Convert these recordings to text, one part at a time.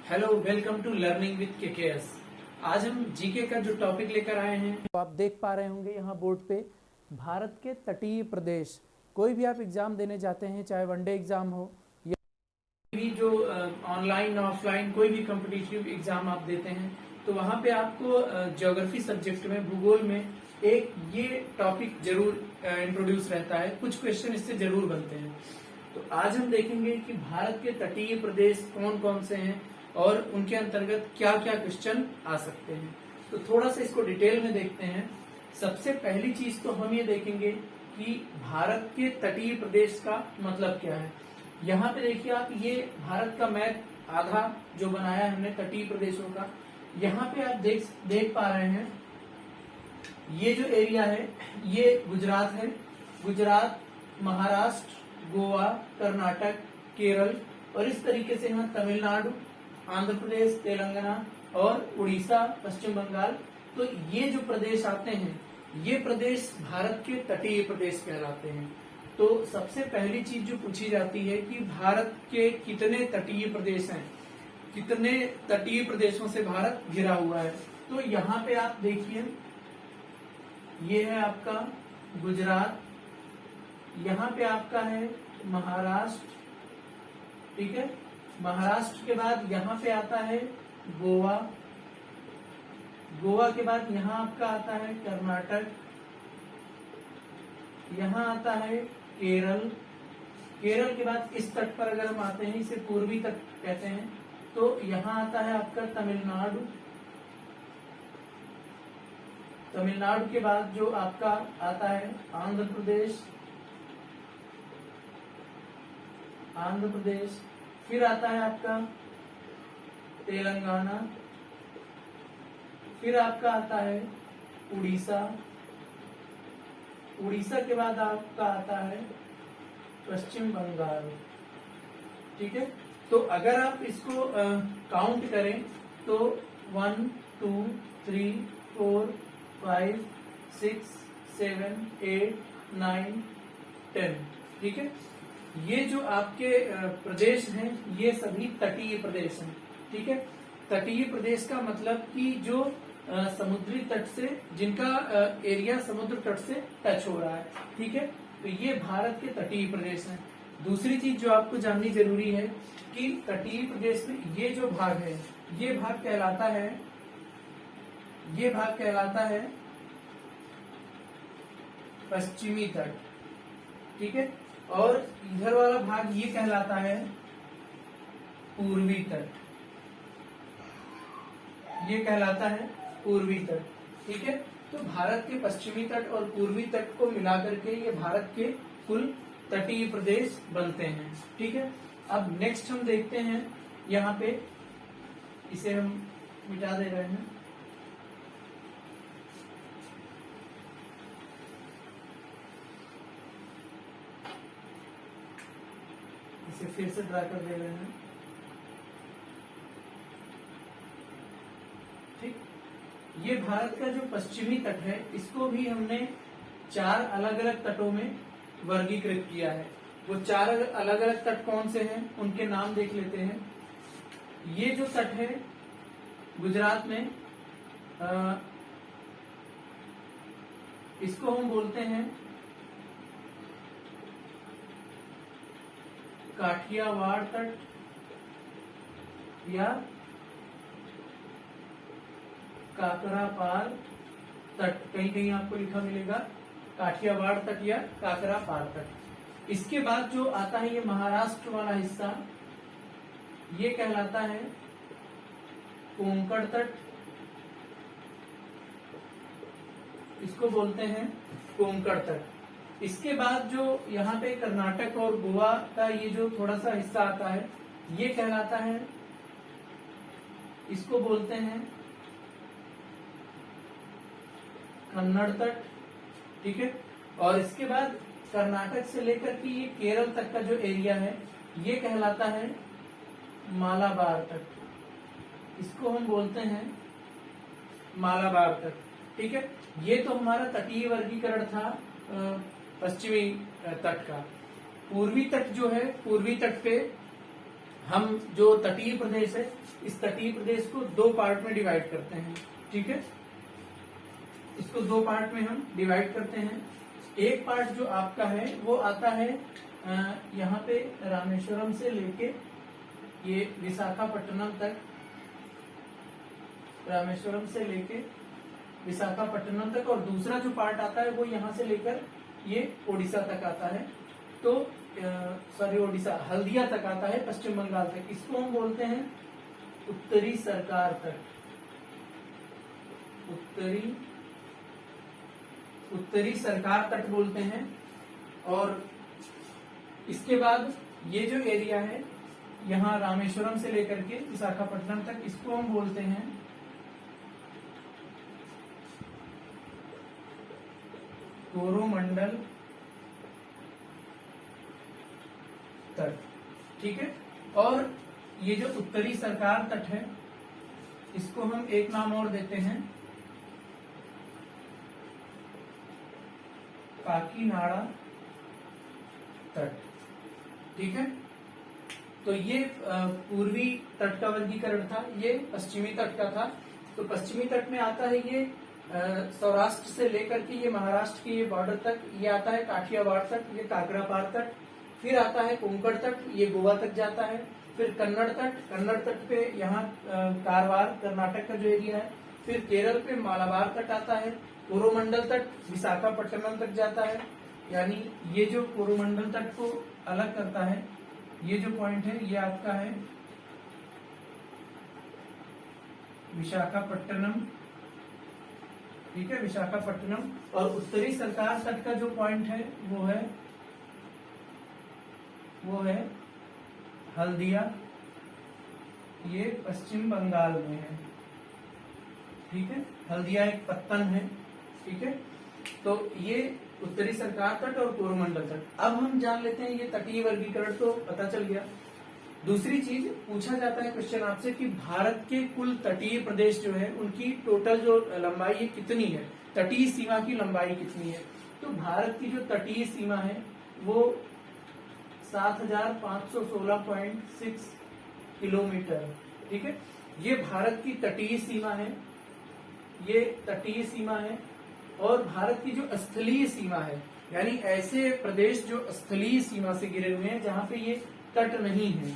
Hello, welcome to learning with KKS. आज हम GK का जो टॉपिक लेकर आए हैं, तो आप देख पा रहे होंगे यहाँ बोर्ड पे भारत के तटीय प्रदेश। कोई भी आप एग्जाम देने जाते हैं, चाहे वनडे एग्जाम हो या भी जो ऑनलाइन ऑफलाइन कोई भी कॉम्पिटिटिव एग्जाम आप देते हैं, तो वहाँ पे आपको ज्योग्राफी सब्जेक्ट में, भूगोल में एक ये टॉपिक जरूर इंट्रोड्यूस रहता है। कुछ क्वेश्चन इससे जरूर बनते हैं। तो आज हम देखेंगे कि भारत के तटीय प्रदेश कौन कौन से हैं और उनके अंतर्गत क्या क्या क्वेश्चन आ सकते हैं। तो थोड़ा सा इसको डिटेल में देखते हैं। सबसे पहली चीज तो हम ये देखेंगे कि भारत के तटीय प्रदेश का मतलब क्या है। यहाँ पे देखिए आप, ये भारत का मैप आधा जो बनाया है हमने तटीय प्रदेशों का। यहाँ पे आप देख पा रहे हैं, ये जो एरिया है ये गुजरात है। गुजरात, महाराष्ट्र, गोवा, कर्नाटक, केरल और इस तरीके से यहाँ तमिलनाडु, आंध्र प्रदेश, तेलंगाना और उड़ीसा, पश्चिम बंगाल। तो ये जो प्रदेश आते हैं, ये प्रदेश भारत के तटीय प्रदेश कहलाते हैं। तो सबसे पहली चीज जो पूछी जाती है कि भारत के कितने तटीय प्रदेश हैं, कितने तटीय प्रदेशों से भारत घिरा हुआ है। तो यहाँ पे आप देखिए, ये है आपका गुजरात, यहाँ पे आपका है महाराष्ट्र, ठीक है। महाराष्ट्र के बाद यहाँ पे आता है गोवा, गोवा के बाद यहाँ आपका आता है कर्नाटक, यहाँ आता है केरल, केरल के बाद इस तट पर अगर हम आते हैं, इसे पूर्वी तट कहते हैं, तो यहाँ आता है आपका तमिलनाडु। तमिलनाडु के बाद जो आपका आता है आंध्र प्रदेश, आंध्र प्रदेश, फिर आता है आपका तेलंगाना, फिर आपका आता है उड़ीसा, उड़ीसा के बाद आपका आता है पश्चिम बंगाल, ठीक है। तो अगर आप इसको काउंट करें तो 1 2 3 4 5 6 7 8 9 10, ठीक है। ये जो आपके प्रदेश हैं, ये सभी तटीय प्रदेश हैं, ठीक है। तटीय प्रदेश का मतलब कि जो समुद्री तट से, जिनका एरिया समुद्र तट से टच हो रहा है, ठीक है। तो ये भारत के तटीय प्रदेश हैं। दूसरी चीज जो आपको जाननी जरूरी है कि तटीय प्रदेश में ये जो भाग है, ये भाग कहलाता है, ये भाग कहलाता है पश्चिमी तट, ठीक है। और इधर वाला भाग ये कहलाता है पूर्वी तट, ये कहलाता है पूर्वी तट, ठीक है। तो भारत के पश्चिमी तट और पूर्वी तट को मिलाकर के ये भारत के कुल तटीय प्रदेश बनते हैं, ठीक है। अब नेक्स्ट हम देखते हैं, यहाँ पे इसे हम मिटा दे रहे हैं। इसे फिर से ड्रा कर दे रहे हैं, ठीक। ये भारत का जो पश्चिमी तट है, इसको भी हमने 4 अलग अलग तटों में वर्गीकृत किया है। वो 4 अलग अलग तट कौन से हैं, उनके नाम देख लेते हैं। ये जो तट है गुजरात में, इसको हम बोलते हैं काठियावाड़ तट या काकरापार तट, कहीं कहीं आपको लिखा मिलेगा काठियावाड़ तट या काकरापार तट। इसके बाद जो आता है ये महाराष्ट्र वाला हिस्सा, ये कहलाता है कोंकण तट, इसको बोलते हैं कोंकण तट। इसके बाद जो यहाँ पे कर्नाटक और गोवा का ये जो थोड़ा सा हिस्सा आता है, ये कहलाता है, इसको बोलते हैं कन्नड़ तट, ठीक है। और इसके बाद कर्नाटक से लेकर के ये केरल तक का जो एरिया है, ये कहलाता है मालाबार तट, इसको हम बोलते हैं मालाबार तट, ठीक है। ये तो हमारा तटीय वर्गीकरण था पश्चिमी तट का। पूर्वी तट जो है, पूर्वी तट पे हम जो तटीय प्रदेश है, इस तटीय प्रदेश को दो पार्ट में डिवाइड करते हैं। ठीक है, इसको दो पार्ट में हम डिवाइड करते हैं। एक पार्ट जो आपका है वो आता है यहाँ पे रामेश्वरम से लेके ये विशाखापट्टनम तक, रामेश्वरम से लेके विशाखापट्टनम तक, और दूसरा जो पार्ट आता है वो यहाँ से लेकर ये ओडिशा तक आता है। तो सॉरी ओडिशा, हल्दिया तक आता है, पश्चिम बंगाल तक। इसको हम बोलते हैं उत्तरी सरकार तट, उत्तरी सरकार तट बोलते हैं। और इसके बाद ये जो एरिया है यहाँ रामेश्वरम से लेकर के विशाखापट्टनम तक, इसको हम बोलते हैं कोरोमंडल तट। ठीक है, और ये जो उत्तरी सरकार तट है इसको हम एक नाम और देते हैं काकीनाडा तट। ठीक है, तो ये पूर्वी तट का वर्गीकरण था, ये पश्चिमी तट का था। तो पश्चिमी तट में आता है ये सौराष्ट्र से लेकर के ये महाराष्ट्र के ये बॉर्डर तक, ये आता है काठियावाड़ तक, ये काकरापार तक। फिर आता है कोंकण तट, ये गोवा तक जाता है। फिर कन्नड़ तट, कन्नड़ तट पे यहाँ कारवार कर्नाटक का जो एरिया है। फिर केरल पे मालाबार तट आता है। कोरोमंडल तट विशाखापट्टनम तक जाता है। यानी ये जो कोरोमंडल तट को अलग करता है, ये जो पॉइंट है ये आपका है विशाखापट्टनम। ठीक है, विशाखापट्टनम। और उत्तरी सरकार तट का जो पॉइंट है वो है हल्दिया, ये पश्चिम बंगाल में है। ठीक है, हल्दिया एक पत्तन है। ठीक है, तो ये उत्तरी सरकार तट और कोरोमंडल तट। अब हम जान लेते हैं ये तटीय वर्गीकरण तो पता चल गया। दूसरी चीज पूछा जाता है क्वेश्चन आपसे कि भारत के कुल तटीय प्रदेश जो है उनकी टोटल जो लंबाई है कितनी है, तटीय सीमा की लंबाई कितनी है। तो भारत की जो तटीय सीमा है वो 7516.6 किलोमीटर। ठीक है, ये भारत की तटीय सीमा है, ये तटीय सीमा है। और भारत की जो स्थलीय सीमा है, यानी ऐसे प्रदेश जो स्थलीय सीमा से घिरे हुए हैं जहां पे ये तट नहीं है,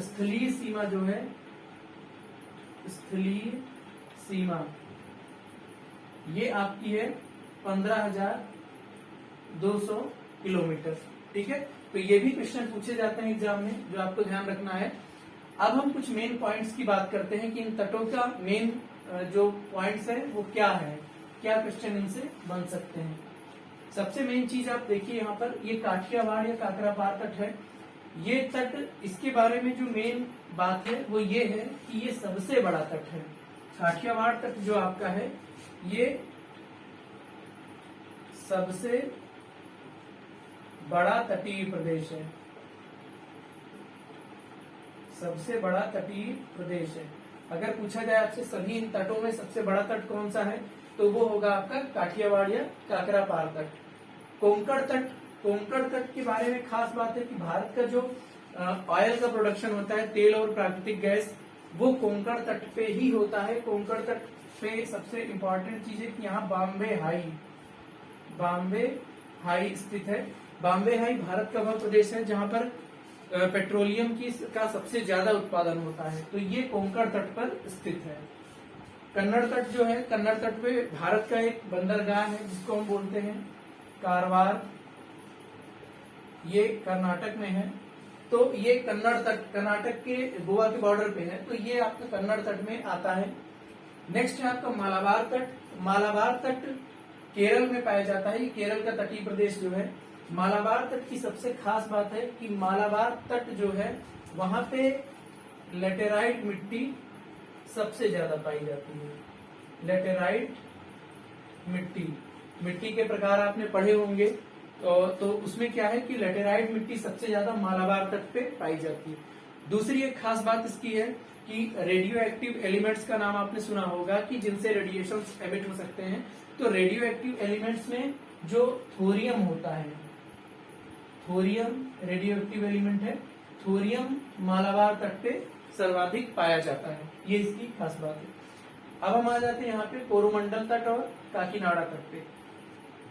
स्थलीय सीमा जो है, स्थलीय सीमा ये आपकी है 15,200 किलोमीटर। ठीक है, तो ये भी क्वेश्चन पूछे जाते हैं एग्जाम में, जो आपको ध्यान रखना है। अब हम कुछ मेन पॉइंट्स की बात करते हैं कि इन तटों का मेन जो पॉइंट्स है वो क्या है, क्या क्वेश्चन इनसे बन सकते हैं। सबसे मेन चीज आप देखिए यहाँ पर, ये काठियावाड़ या काकरापार तट है। ये तट, इसके बारे में जो मेन बात है वो ये है कि ये सबसे बड़ा तट है। काठियावाड़ तट जो आपका है ये सबसे बड़ा तटीय प्रदेश है, सबसे बड़ा तटीय प्रदेश है। अगर पूछा जाए आपसे सभी इन तटों में सबसे बड़ा तट कौन सा है तो वो होगा आपका काठियावाड़ या काकरापार तट। कोंकण तट, कोंकण तट के बारे में खास बात है कि भारत का जो ऑयल का प्रोडक्शन होता है, तेल और प्राकृतिक गैस, वो कोंकण तट पे ही होता है। कोंकण तट पे सबसे इम्पोर्टेंट चीज है कि यहाँ बॉम्बे हाई स्थित है। बॉम्बे हाई भारत का वह प्रदेश है जहां पर पेट्रोलियम का सबसे ज्यादा उत्पादन होता है, तो ये कोंकण तट पर स्थित है। कन्नड़ तट जो है, कन्नड़ तट पे भारत का एक बंदरगाह है जिसको हम बोलते हैं कारवार, ये कर्नाटक में है। तो ये कन्नड़ तट कर्नाटक के गोवा के बॉर्डर पे है, तो ये आपका कन्नड़ तट में आता है। नेक्स्ट है आपका मालाबार तट। मालाबार तट केरल में पाया जाता है, ये केरल का तटीय प्रदेश जो है। मालाबार तट की सबसे खास बात है कि मालाबार तट जो है वहां पे लेटेराइट मिट्टी सबसे ज्यादा पाई जाती है। लेटेराइट मिट्टी के प्रकार आपने पढ़े होंगे, तो उसमें क्या है कि लेटेराइट मिट्टी सबसे ज्यादा मालाबार तट पे पाई जाती है। दूसरी एक खास बात इसकी है कि रेडियो एक्टिव एलिमेंट्स का नाम आपने सुना होगा कि जिनसे रेडिएशन एमिट हो सकते हैं। तो रेडियो एक्टिव एलिमेंट्स में जो थोरियम होता है, थोरियम रेडियो एक्टिव एलिमेंट है। थोरियम मालाबार तट पे सर्वाधिक पाया जाता है, ये इसकी खास बात है। अब हम आ जाते हैं यहाँ पे कोरोमंडल तट और काकीनाडा तट पे।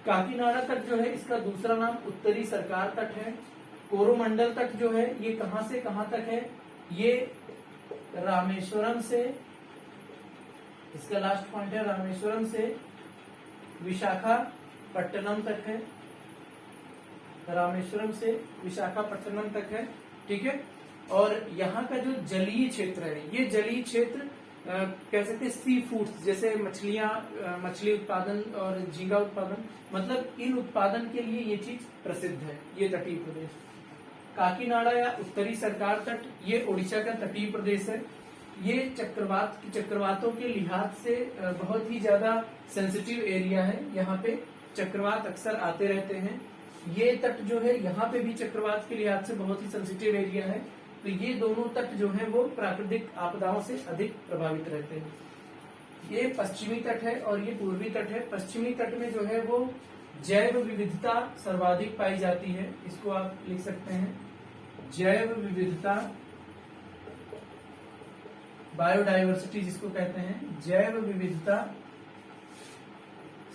काकीनाडा तट जो है इसका दूसरा नाम उत्तरी सरकार तट है। कोरोमंडल तट जो है ये कहां से कहां तक है, ये रामेश्वरम से, इसका लास्ट पॉइंट है रामेश्वरम से विशाखापट्टनम तक है, रामेश्वरम से विशाखापट्टनम तक है, ठीक है। और यहाँ का जो जलीय क्षेत्र है, ये जलीय क्षेत्र कह सकते हैं सी फूड्स, जैसे मछलियां, मछली उत्पादन और झींगा उत्पादन, मतलब इन उत्पादन के लिए ये चीज प्रसिद्ध है, ये तटीय प्रदेश। काकीनाडा या उत्तरी सरकार तट, ये ओडिशा का तटीय प्रदेश है। ये चक्रवातों के लिहाज से बहुत ही ज्यादा सेंसिटिव एरिया है, यहाँ पे चक्रवात अक्सर आते रहते हैं। ये तट जो है यहाँ पे भी चक्रवात के लिहाज से बहुत ही सेंसिटिव एरिया है, तो ये दोनों तट जो है वो प्राकृतिक आपदाओं से अधिक प्रभावित रहते हैं। ये पश्चिमी तट है और ये पूर्वी तट है। पश्चिमी तट में जो है वो जैव विविधता सर्वाधिक पाई जाती है, इसको आप लिख सकते हैं, जैव विविधता, बायोडाइवर्सिटी जिसको कहते हैं, जैव विविधता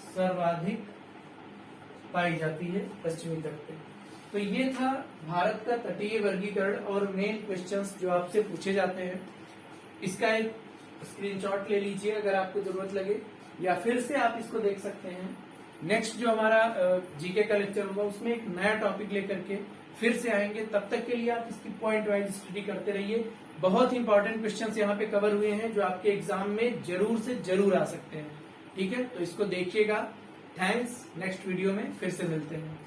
सर्वाधिक पाई जाती है पश्चिमी तट पे। तो ये था भारत का तटीय वर्गीकरण और मेन क्वेश्चंस जो आपसे पूछे जाते हैं। इसका एक स्क्रीनशॉट ले लीजिए अगर आपको जरूरत लगे, या फिर से आप इसको देख सकते हैं। नेक्स्ट जो हमारा जीके का लेक्चर होगा उसमें एक नया टॉपिक लेकर के फिर से आएंगे। तब तक के लिए आप इसकी पॉइंट वाइज स्टडी करते रहिए। बहुत इंपॉर्टेंट क्वेश्चंस यहाँ पे कवर हुए हैं जो आपके एग्जाम में जरूर से जरूर आ सकते हैं, ठीक है। तो इसको देखिएगा। थैंक्स, नेक्स्ट वीडियो में फिर से मिलते हैं।